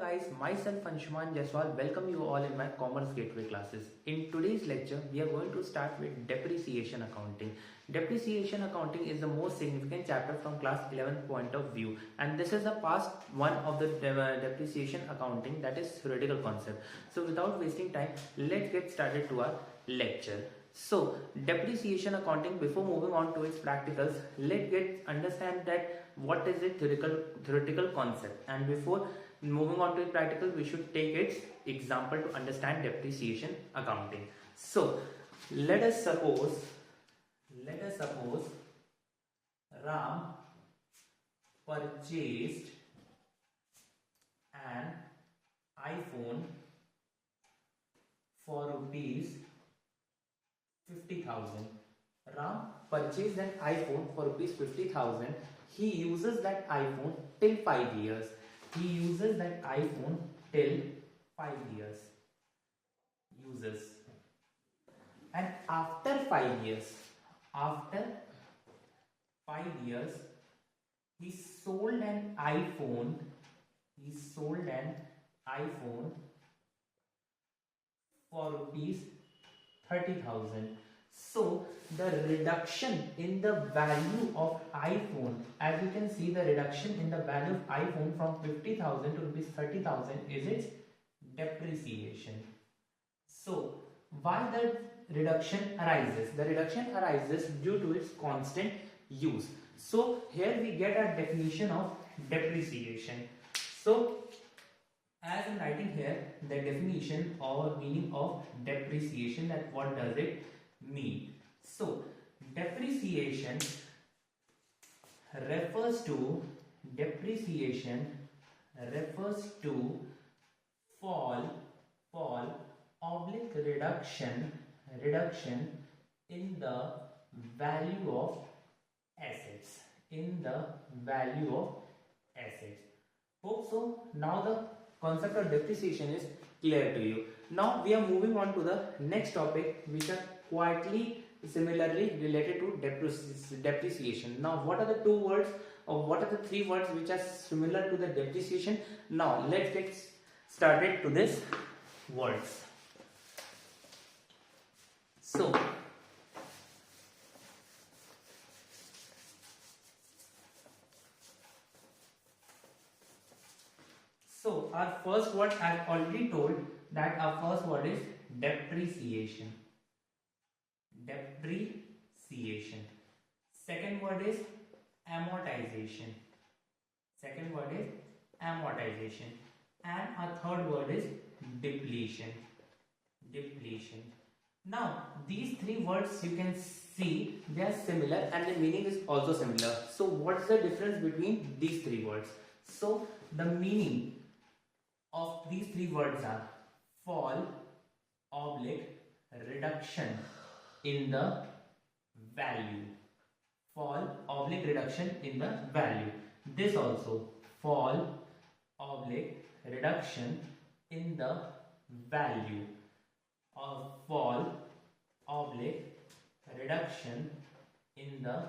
guys, myself Anshuman Jaiswal welcome you all in my Commerce Gateway classes. In today's lecture, we are going to start with depreciation accounting. Depreciation accounting is the most significant chapter from class 11 point of view, and this is the past one of the depreciation accounting, that is theoretical concept. So without wasting time, let's get started to our lecture. So depreciation accounting, before moving on to its practicals, let's get understand that what is a theoretical concept, and before moving on to its practical, we should take its example to understand depreciation accounting. So let us suppose Ram purchased an iPhone for rupees 50,000. Ram purchased an iPhone for rupees 50,000. He uses that iPhone till 5 years. He uses that iPhone till 5 years. And after 5 years, he sold an iPhone. For rupees 30,000. So the reduction in the value of iPhone, as you can see, the reduction in the value of iPhone from 50,000 to rupees 30,000 is its depreciation. So why the reduction arises? The reduction arises due to its constant use. So here we get a definition of depreciation. So as I'm writing here the definition or meaning of depreciation, that what does it mean? So depreciation refers to fall oblique reduction in the value of assets. Hope so. Now the concept of depreciation is clear to you. Now we are moving on to the next topic, which are quietly similarly related to depreciation. Now what are the two words, or what are the three words which are similar to the depreciation? Now let's get started to this words. So our first word, I have already told that our first word is depreciation. Second word is amortization. And our third word is depletion. Now these three words, you can see they are similar and the meaning is also similar. So what's the difference between these three words? So the meaning of these three words are fall oblique reduction in the value. This also, fall oblique reduction in the value, or fall oblique reduction in the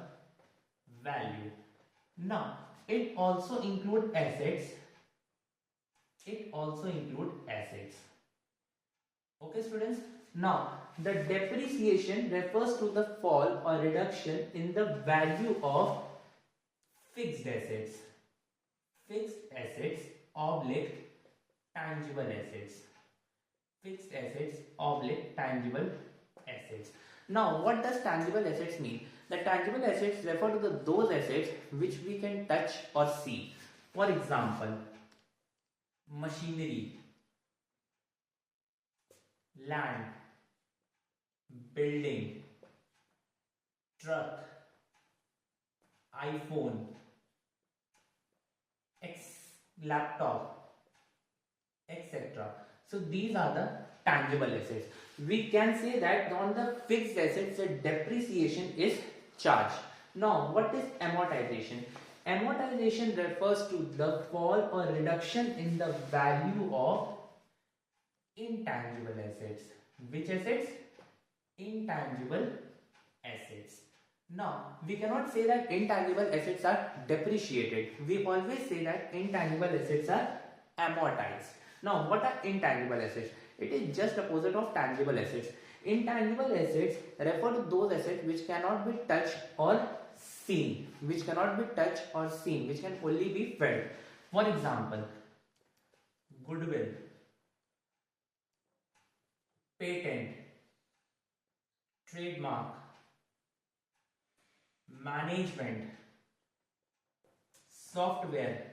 value. Now it also include assets. Okay students, now the depreciation refers to the fall or reduction in the value of fixed assets oblique tangible assets. Now what does tangible assets mean? The tangible assets refer to those assets which we can touch or see. For example, machinery, land, building, truck, iPhone, laptop, etc. So these are the tangible assets. We can say that on the fixed assets the depreciation is charged. Now what is amortization? Amortization refers to the fall or reduction in the value of intangible assets. Which assets? Intangible assets. Now, we cannot say that intangible assets are depreciated. We always say that intangible assets are amortized. Now, what are intangible assets? It is just opposite of tangible assets. Intangible assets refer to those assets which cannot be touched or seen, which can only be felt. For example, goodwill, patent, trademark, management, software,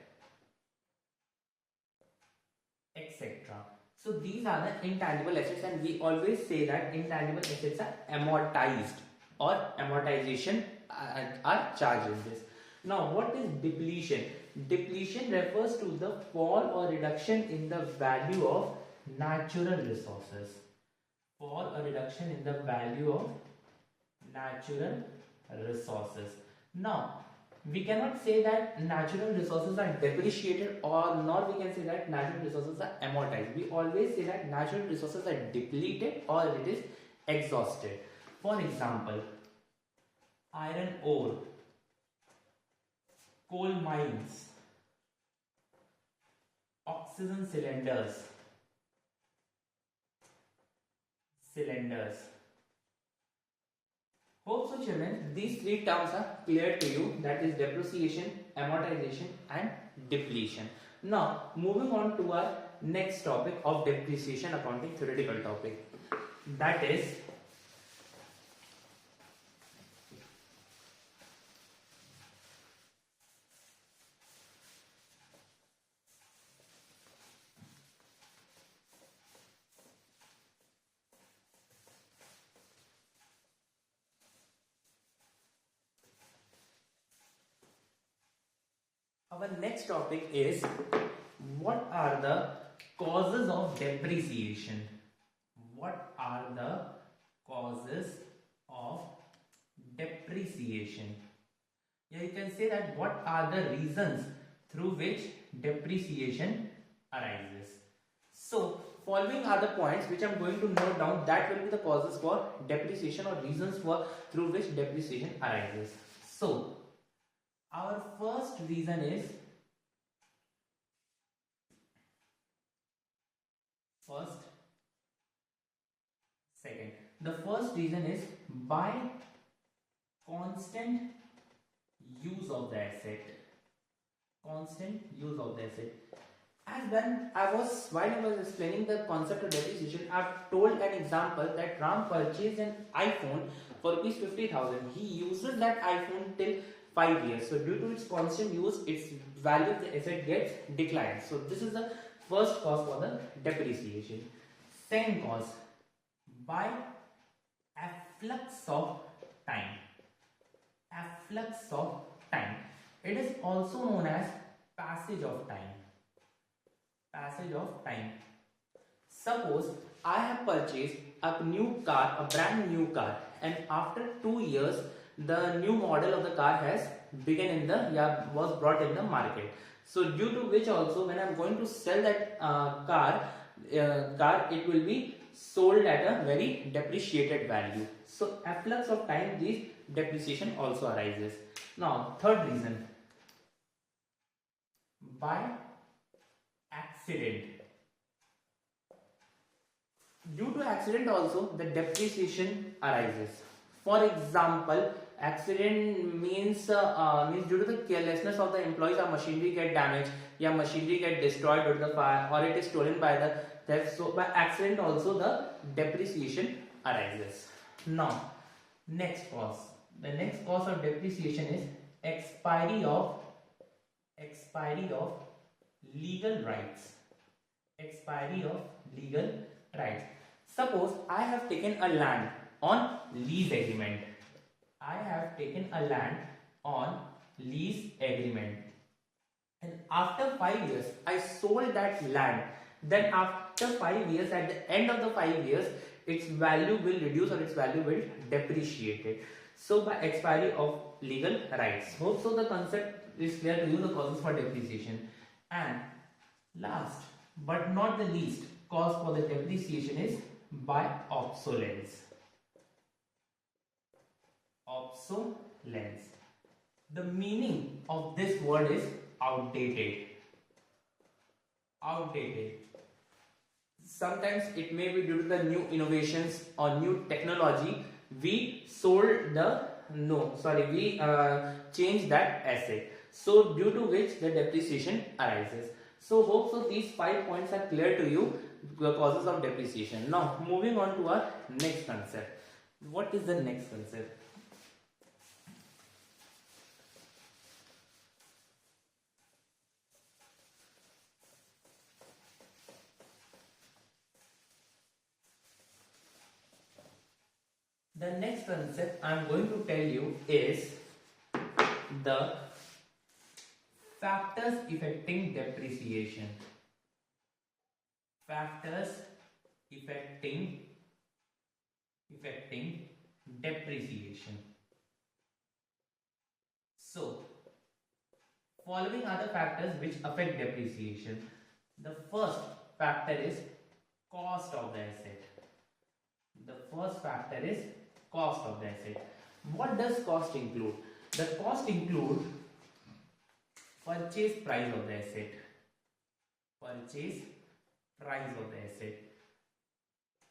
etc. So these are the intangible assets, and we always say that intangible assets are amortized or amortization are charged in this. Now, what is depletion? Depletion refers to the fall or reduction in the value of natural resources. Fall or reduction in the value of natural resources. Now, we cannot say that natural resources are depreciated, or nor we can say that natural resources are amortized. We always say that natural resources are depleted or it is exhausted. For example, iron ore, coal mines, oxygen cylinders. Hope so, children, these three terms are clear to you, that is depreciation, amortization and depletion. Now, moving on to our next topic of depreciation accounting theoretical topic, that is our next topic is what are the causes of depreciation? What are the causes of depreciation? Here you can say that what are the reasons through which depreciation arises. So, following are the points which I am going to note down, that will be the causes for depreciation or reasons through which depreciation arises. So, our first reason is the first reason is by constant use of the asset. As while I was explaining the concept of depreciation, I've told an example that Ram purchased an iPhone for rupees 50,000. He uses that iPhone till 5 years. So due to its constant use, its value of the asset gets declined. So this is the first cause for the depreciation. Second cause, by afflux of time. It is also known as passage of time. Suppose I have purchased a brand new car, and after 2 years, the new model of the car was brought in the market. So due to which also, when I am going to sell that car, it will be sold at a very depreciated value. So afflux of time, this depreciation also arises. Now, third reason, by accident. Due to accident also, the depreciation arises. For example, accident means due to the carelessness of the employees, our machinery get damaged, machinery get destroyed due to the fire, or it is stolen by the theft. So by accident also the depreciation arises. Now, next cause. The next cause of depreciation is expiry of legal rights. Suppose I have taken a land on lease agreement. And after 5 years, I sold that land. Then after 5 years, at the end of the 5 years, its value will reduce or its value will depreciate. So by expiry of legal rights. Hope so the concept is clear to you, the causes for depreciation. And last but not the least, cause for the depreciation is by obsolescence. The meaning of this word is outdated. outdated. Sometimes it may be due to the new innovations or new technology. We sold the we changed that asset. So due to which the depreciation arises. So hope so these 5 points are clear to you, the causes of depreciation. Now moving on to our next concept. What is the next concept? The next concept I am going to tell you is the factors affecting depreciation. Factors affecting depreciation. So, following are the factors which affect depreciation. The first factor is cost of the asset. The first factor is cost of the asset. What does cost include? The cost include purchase price of the asset. Purchase price of the asset.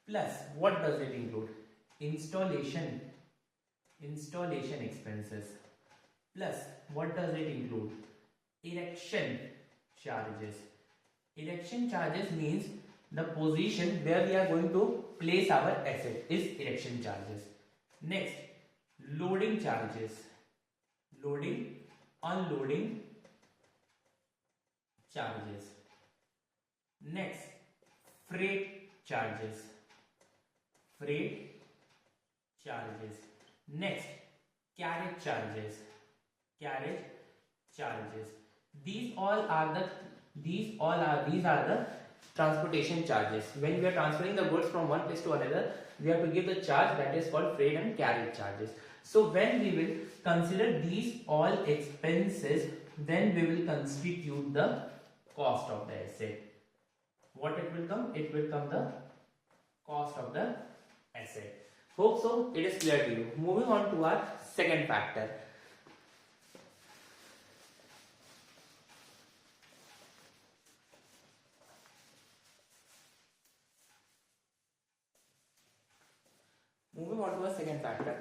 Plus, what does it include? Installation expenses. Plus, what does it include? Erection charges. Erection charges means the position where we are going to place our asset is erection charges. Next, loading charges. Loading, unloading charges. Next, freight charges. Freight charges. Next, carriage charges. Carriage charges. These are the transportation charges. When we are transferring the goods from one place to another, we have to give the charge that is called freight and carriage charges. So when we will consider these all expenses, then we will constitute the cost of the asset. What it will come? It will come the cost of the asset. Hope so it is clear to you. Moving on to our second factor. Moving on to a second factor.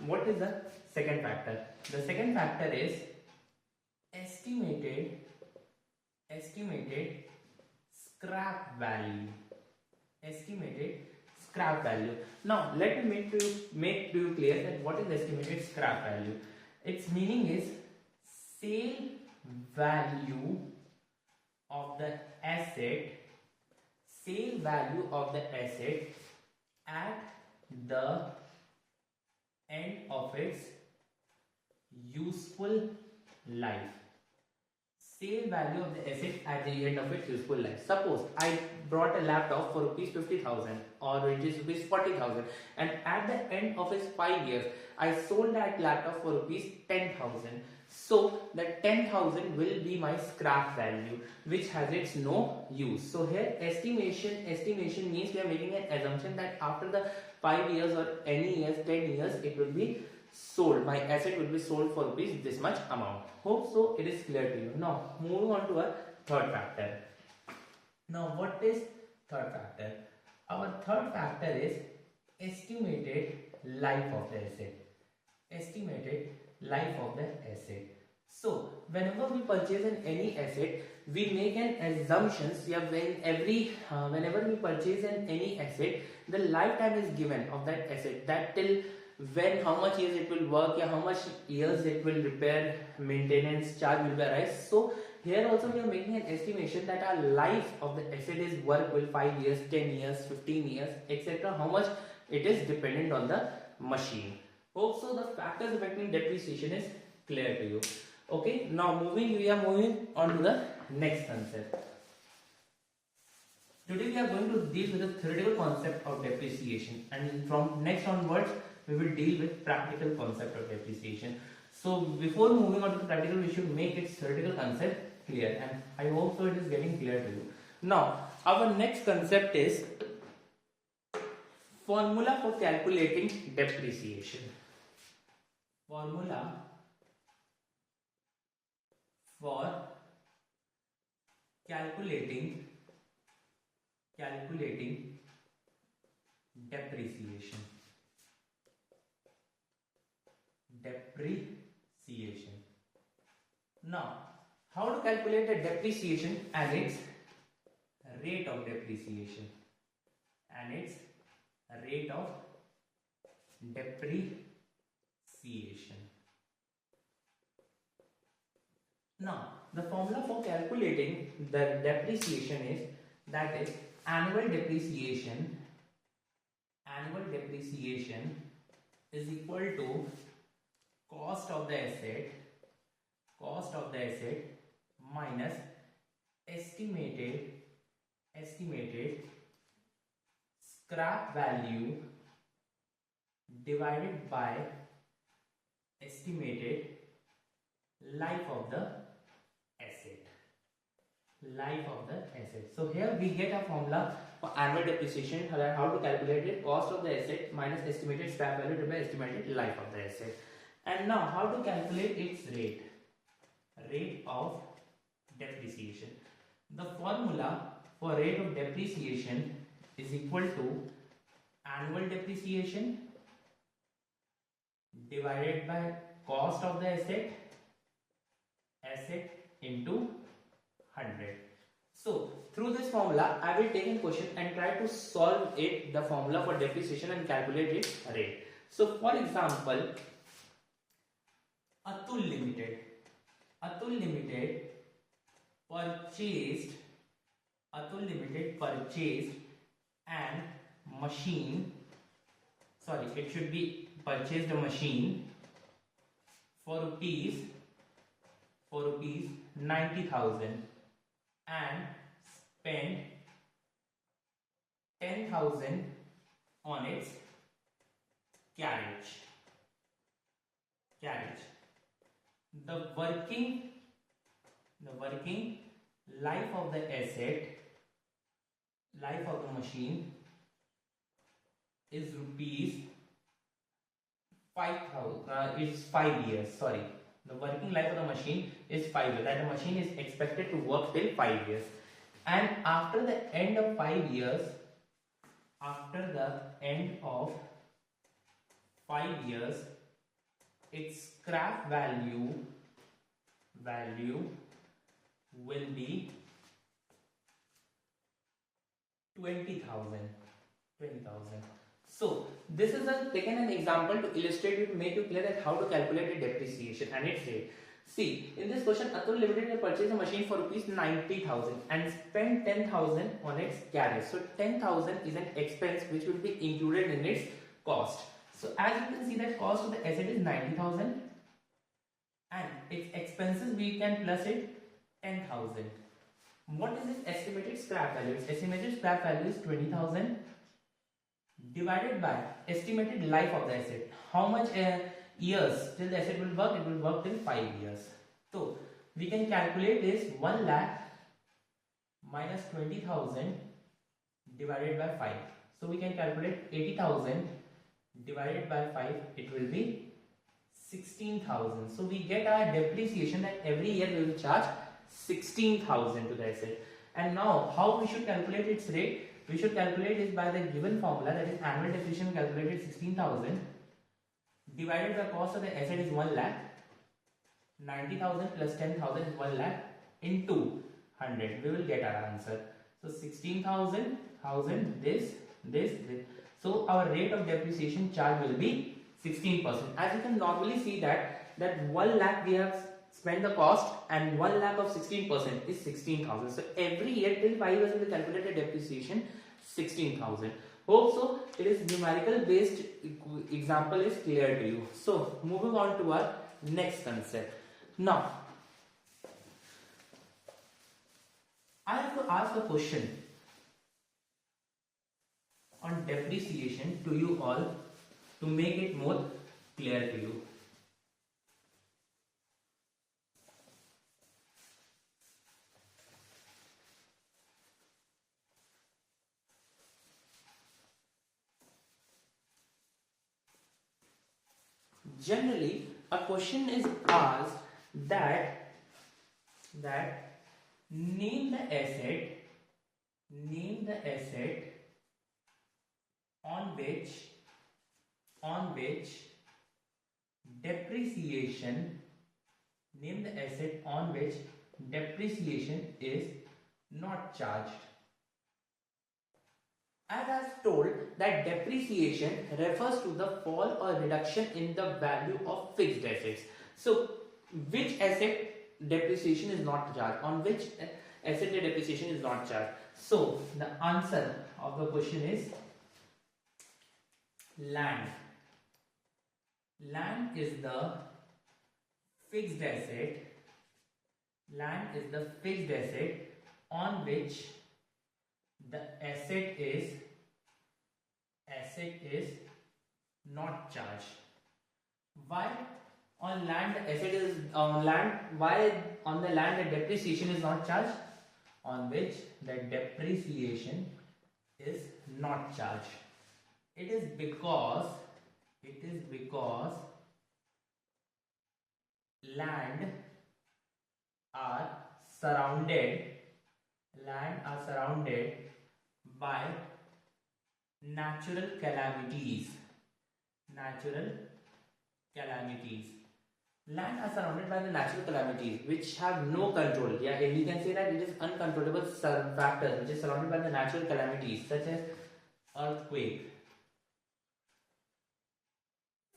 What is the second factor? The second factor is estimated scrap value. Estimated scrap value. Now let me make to you clear that what is estimated scrap value. Its meaning is sale value of the asset. Sale value of the asset at the end of its useful life. Sale value of the asset at the end of its useful life. Suppose I brought a laptop for rupees 50,000 or it is rupees 40,000, and at the end of its 5 years I sold that laptop for rupees 10,000. So that 10,000 will be my scrap value, which has its no use. So here estimation means we are making an assumption that after the 5 years or any years, 10 years, it will be sold. My asset will be sold for rupees this much amount. Hope so it is clear to you. Now moving on to our third factor. Now what is third factor? Our third factor is estimated life of the asset. Estimated life of the asset. So whenever we purchase any asset, we make an assumptions. Whenever we purchase any asset, the lifetime is given of that asset, that till when, how much years it will work, how much years it will repair, maintenance charge will be arise. So here also we are making an estimation that our life of the asset is work will 5 years, 10 years, 15 years, etc. How much it is dependent on the machine. Hope so the factors affecting depreciation is clear to you. Okay, now we are moving on to the next concept. Today we are going to deal with the theoretical concept of depreciation, and from next onwards we will deal with practical concept of depreciation. So before moving on to the practical, we should make its theoretical concept clear, and I hope so it is getting clear to you. Now our next concept is formula for calculating depreciation. Formula for calculating calculating depreciation. Depreciation. Now, how to calculate the depreciation and its rate of depreciation and its rate of depreciation. Now, the formula for calculating the depreciation is, that is, annual depreciation is equal to cost of the asset minus estimated scrap value divided by estimated life of the asset. So here we get a formula for annual depreciation, how to calculate it: cost of the asset minus estimated scrap value divided by estimated life of the asset. And now how to calculate its rate of depreciation. The formula for rate of depreciation is equal to annual depreciation divided by cost of the asset into 100. So through this formula I will take a question and try to solve it, the formula for depreciation, and calculate its rate. So for example, Atul Limited purchased an machine, sorry, it should be purchased a machine for rupees 90,000 and spent 10,000 on its carriage. The working life of the machine is rupees 5,000. Is 5 years. Sorry, the working life of the machine is 5 years. That the machine is expected to work till 5 years, and after the end of 5 years, its scrap value will be 20,000. So this is taken an example to illustrate it, to make you clear that how to calculate the depreciation and its rate. See, in this question, Atul Limited will purchase a machine for rupees 90,000 and spend 10,000 on its carriage. So 10,000 is an expense which will be included in its cost. So as you can see that cost of the asset is 90,000 and its expenses we can plus it 10,000. What is its estimated scrap value? Its estimated scrap value is 20,000 divided by estimated life of the asset. How much years till the asset will work? It will work till 5 years. So we can calculate this: 1 lakh minus 20,000 divided by 5. So we can calculate 80,000 divided by 5. It will be 16,000. So we get our depreciation that every year we will charge 16,000 to the asset. And now how we should calculate its rate? We should calculate it by the given formula, that is annual depreciation calculated 16,000 divided by cost of the asset is 1 lakh. 90,000 plus 10,000 is 1 lakh into 100. We will get our answer. So 16,000, this. So our rate of depreciation charge will be 16%. As you can normally see that 1 lakh we have spent the cost, and 1 lakh of 16% is 16,000. So every year till 5 years we will calculate the depreciation 16,000. Hope so it is numerical based example is clear to you. So moving on to our next concept. Now I have to ask a question on depreciation to you all to make it more clear to you. Generally, a question is asked that name the asset name the asset on which depreciation name the asset on which depreciation is not charged. As I have told that depreciation refers to the fall or reduction in the value of fixed assets. So which asset depreciation is not charged? On which asset the depreciation is not charged? So the answer of the question is land. Land is the fixed asset. Land is the fixed asset on which the asset is not charged. Why on land asset is on land? Why on the land the depreciation is not charged? On which the depreciation is not charged. It is because land are surrounded by natural calamities. Land are surrounded by the natural calamities which have no control. Yeah, we can say that it is uncontrollable factors which is surrounded by the natural calamities such as earthquake,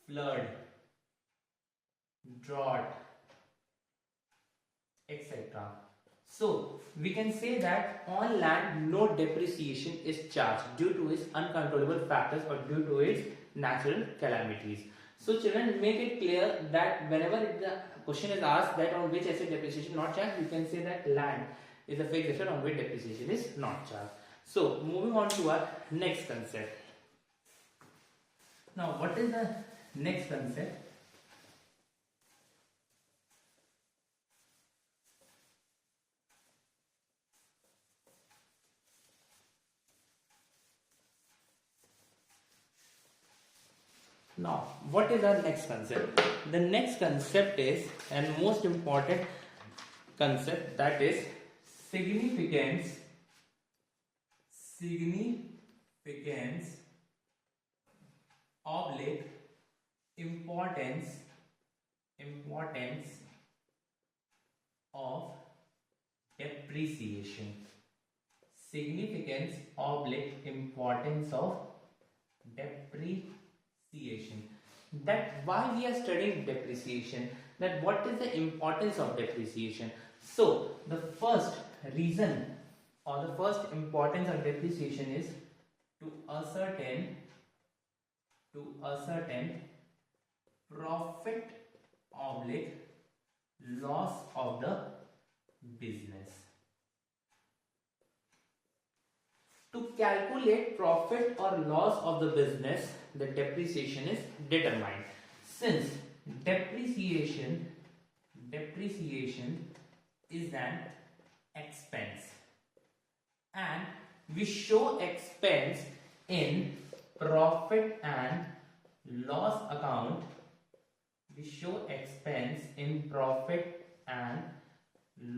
flood, drought, etc. So we can say that on land no depreciation is charged due to its uncontrollable factors or due to its natural calamities. So children, make it clear that whenever the question is asked that on which asset depreciation not charged, you can say that land is a fixed asset on which depreciation is not charged. So moving on to our next concept. Now what is the next concept? Now, what is our next concept? The next concept is, and most important concept, that is significance oblique importance of depreciation. Significance oblique importance of depreciation. That why we are studying depreciation, that what is the importance of depreciation. So the first reason or the first importance of depreciation is to ascertain profit oblique loss of the business. To calculate profit or loss of the business, the depreciation is determined. Since depreciation is an expense and we show expense in profit and loss account. We show expense in profit and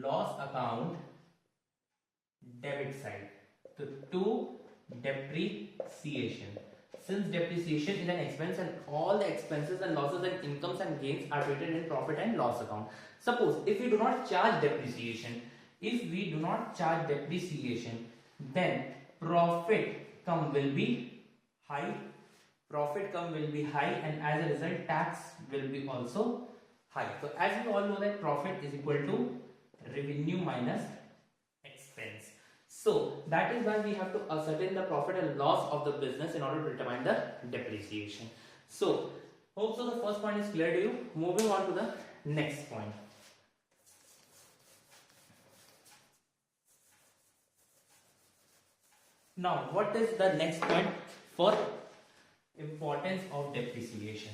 loss account debit side. So to depreciation. Since depreciation is an expense and all the expenses and losses and incomes and gains are treated in profit and loss account. Suppose if we do not charge depreciation, then profit come will be high. And as a result tax will be also high. So as we all know that profit is equal to revenue minus expense. So that is why we have to ascertain the profit and loss of the business in order to determine the depreciation. So hope so the first point is clear to you. Moving on to the next point. Now what is the next point for importance of depreciation?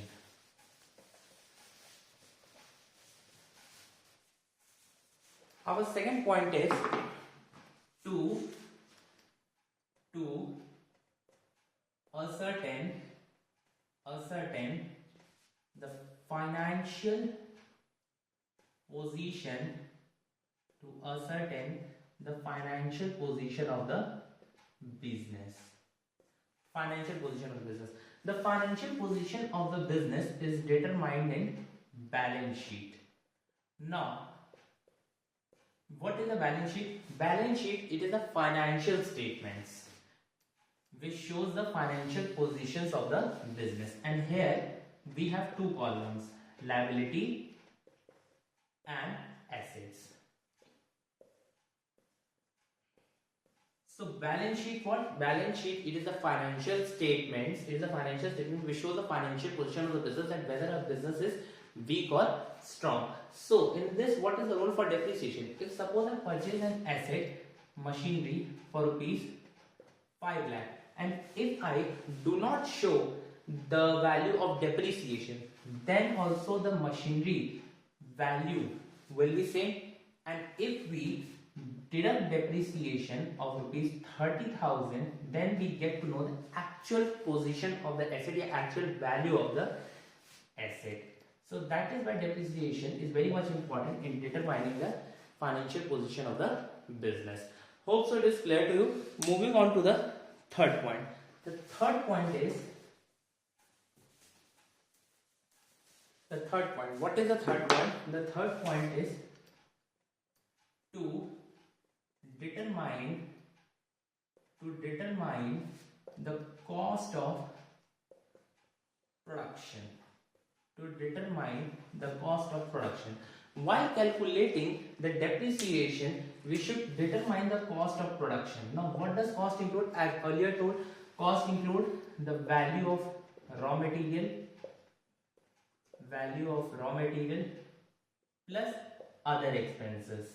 Our second point is to ascertain the financial position of the business. Financial position of the business. The financial position of the business is determined in balance sheet. Now, what is a balance sheet? Balance sheet, it is the financial statements which shows the financial positions of the business. And here we have two columns, liability and assets. So balance sheet, what? Balance sheet, it is the financial statements. It is a financial statement which shows the financial position of the business and whether a business is weak or strong. So in this, what is the role for depreciation? If suppose I purchase an asset, machinery for rupees 5 lakh, and if I do not show the value of depreciation, then also the machinery value will be same. And if we deduct depreciation of rupees 30,000, then we get to know the actual position of the asset, the actual value of the asset. So that is why depreciation is very much important in determining the financial position of the business. Hope so it is clear to you. Moving on to the third point. The third point is what is the third point? The third point is to determine the cost of production. To determine the cost of production. While calculating the depreciation, we should determine the cost of production. Now, what does cost include? As earlier told, cost include the value of raw material plus other expenses.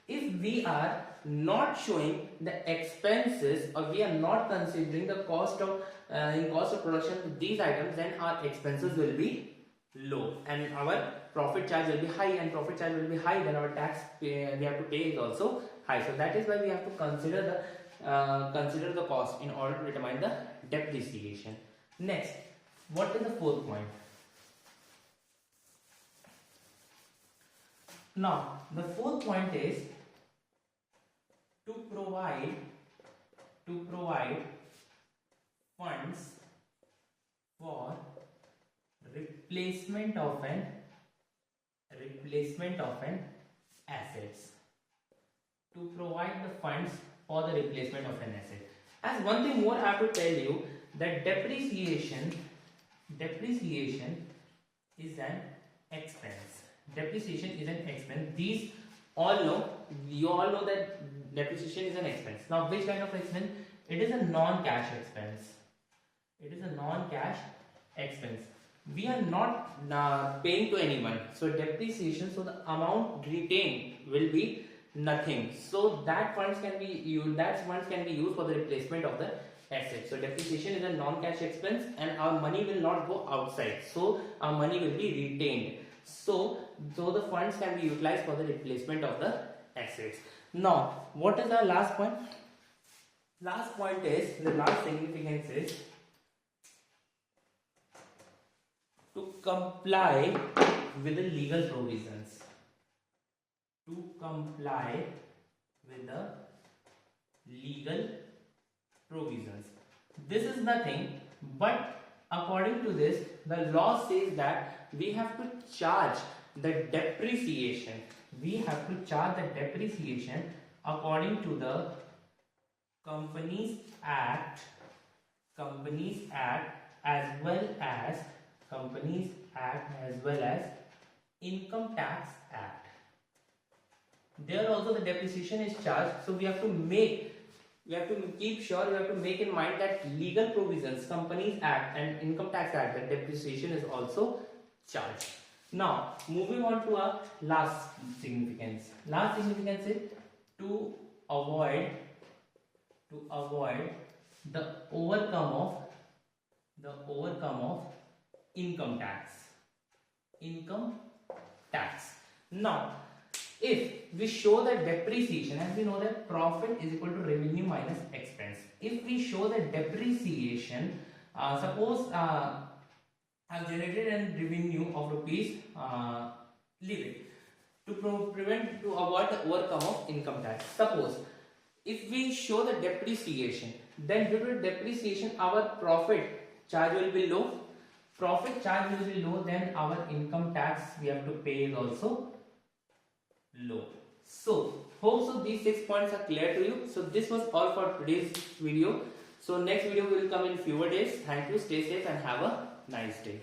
If we are not showing the expenses, or we are not considering the cost of in cost of production of these items, then our expenses will be low and our profit charge will be high, and profit charge will be high, then our tax we have to pay is also high. So that is why we have to consider the cost in order to determine the depreciation. Next, what is the fourth point? Now, the fourth point is to provide funds for replacement of an assets. To provide the funds for the replacement of an asset. As one thing more, I have to tell you that depreciation is an expense. Depreciation is an expense. You all know that depreciation is an expense. Now, which kind of expense? It is a non-cash expense. We are not paying to anyone. So depreciation, so the amount retained will be nothing. So that funds can be used for the replacement of the asset. So depreciation is a non-cash expense, and our money will not go outside. So our money will be retained. So the funds can be utilized for the replacement of the assets. Now, what is our last point? Last point is, the last significance is to comply with the legal provisions. This is nothing but, according to this, the law says that we have to charge the depreciation. According to the Companies Act as well as Income Tax Act. There also the depreciation is charged. So we have to make in mind that legal provisions, Companies Act and Income Tax Act, that depreciation is also charged. Now, moving on to our last significance. Last significance is to avoid the overcome of income tax. Now, if we show that depreciation, as we know that profit is equal to revenue minus expense. If we show that depreciation, suppose I've generated a revenue of rupees, leave it, to avoid the overcome of income tax. Suppose if we show the depreciation, then due to depreciation our profit charge will be low. Profit charge will be low, then our income tax we have to pay is also low. So hope so these 6 points are clear to you. So this was all for today's video. So next video will come in fewer days. Thank you, stay safe and have a nice day.